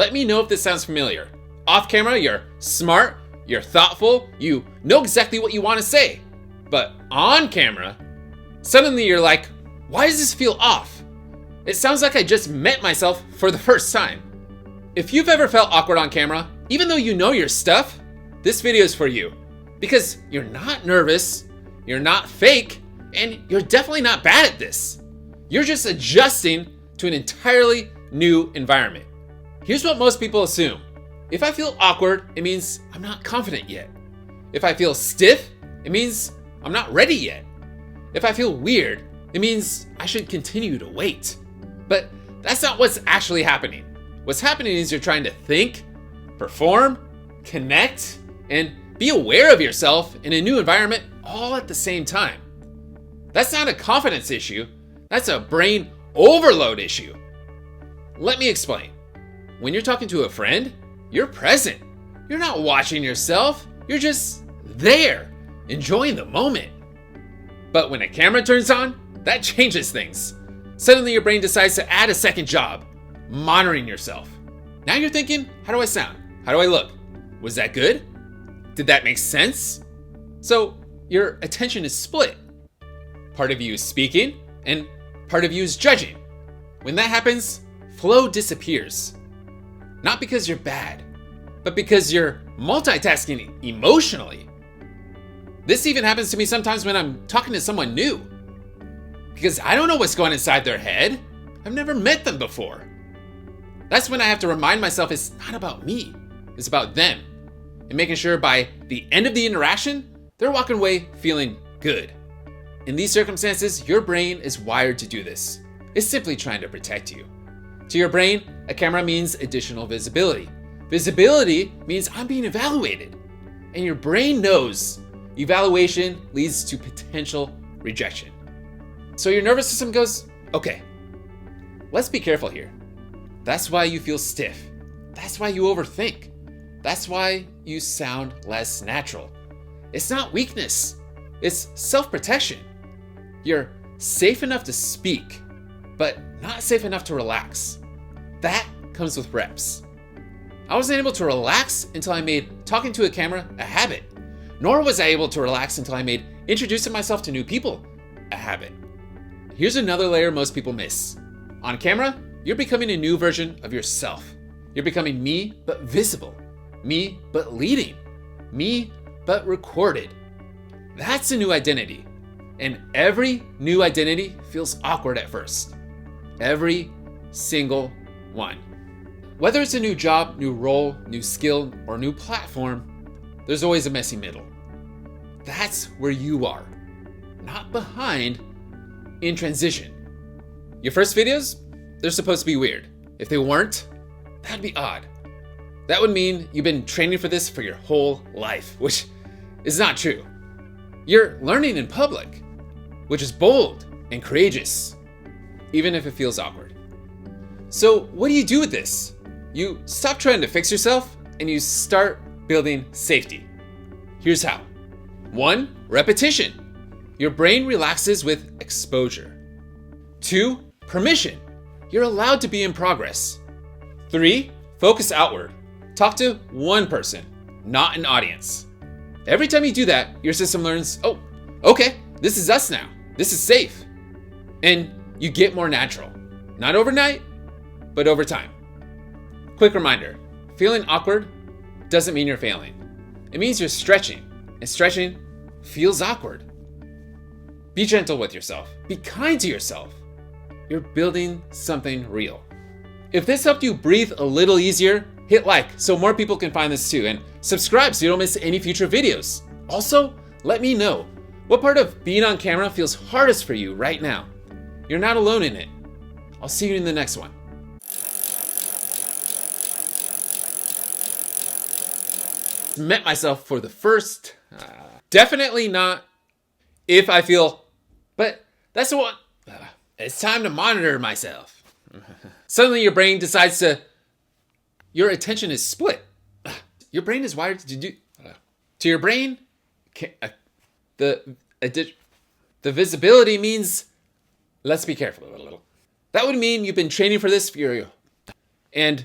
Let me know if this sounds familiar. Off camera, you're smart, you're thoughtful, you know exactly what you want to say. But on camera, suddenly you're like, why does this feel off? It sounds like I just met myself for the first time. If you've ever felt awkward on camera, even though you know your stuff, this video is for you. Because you're not nervous, you're not fake, and you're definitely not bad at this. You're just adjusting to an entirely new environment. Here's what most people assume. If I feel awkward, it means I'm not confident yet. If I feel stiff, it means I'm not ready yet. If I feel weird, it means I should continue to wait. But that's not what's actually happening. What's happening is you're trying to think, perform, connect, and be aware of yourself in a new environment all at the same time. That's not a confidence issue. That's a brain overload issue. Let me explain. When you're talking to a friend, you're present. You're not watching yourself. You're just there, enjoying the moment. But when a camera turns on, that changes things. Suddenly your brain decides to add a second job, monitoring yourself. Now you're thinking, how do I sound? How do I look? Was that good? Did that make sense? So your attention is split. Part of you is speaking and part of you is judging. When that happens, flow disappears. Not because you're bad, but because you're multitasking emotionally. This even happens to me sometimes when I'm talking to someone new. Because I don't know what's going inside their head. I've never met them before. That's when I have to remind myself it's not about me, it's about them. And making sure by the end of the interaction, they're walking away feeling good. In these circumstances, your brain is wired to do this. It's simply trying to protect you. To your brain, a camera means additional visibility. Visibility means I'm being evaluated. And your brain knows evaluation leads to potential rejection. So your nervous system goes, okay, let's be careful here. That's why you feel stiff. That's why you overthink. That's why you sound less natural. It's not weakness. It's self-protection. You're safe enough to speak, but not safe enough to relax. That comes with reps. I wasn't able to relax until I made talking to a camera a habit. Nor was I able to relax until I made introducing myself to new people a habit. Here's another layer most people miss. On camera, you're becoming a new version of yourself. You're becoming me, but visible. Me, but leading. Me, but recorded. That's a new identity. And every new identity feels awkward at first. Every single one. Whether it's a new job, new role, new skill, or new platform, there's always a messy middle. That's where you are. Not behind, in transition. Your first videos, they're supposed to be weird. If they weren't, that'd be odd. That would mean you've been training for this for your whole life, which is not true. You're learning in public, which is bold and courageous, even if it feels awkward. So what do you do with this? You stop trying to fix yourself and you start building safety. Here's how. 1, repetition. Your brain relaxes with exposure. 2, permission. You're allowed to be in progress. 3, focus outward. Talk to one person, not an audience. Every time you do that, your system learns, oh, okay, this is us now. This is safe. And you get more natural. Not overnight, but over time. Quick reminder, feeling awkward doesn't mean you're failing. It means you're stretching, and stretching feels awkward. Be gentle with yourself. Be kind to yourself. You're building something real. If this helped you breathe a little easier, hit like so more people can find this too, and subscribe so you don't miss any future videos. Also, let me know what part of being on camera feels hardest for you right now. You're not alone in it. I'll see you in the next one. Met myself for the first, definitely not if I feel, but that's the one. It's time to monitor myself. Suddenly your brain decides to, your attention is split. Your brain is wired to do, to your brain, the visibility means, let's be careful a little. That would mean you've been training for this for your, and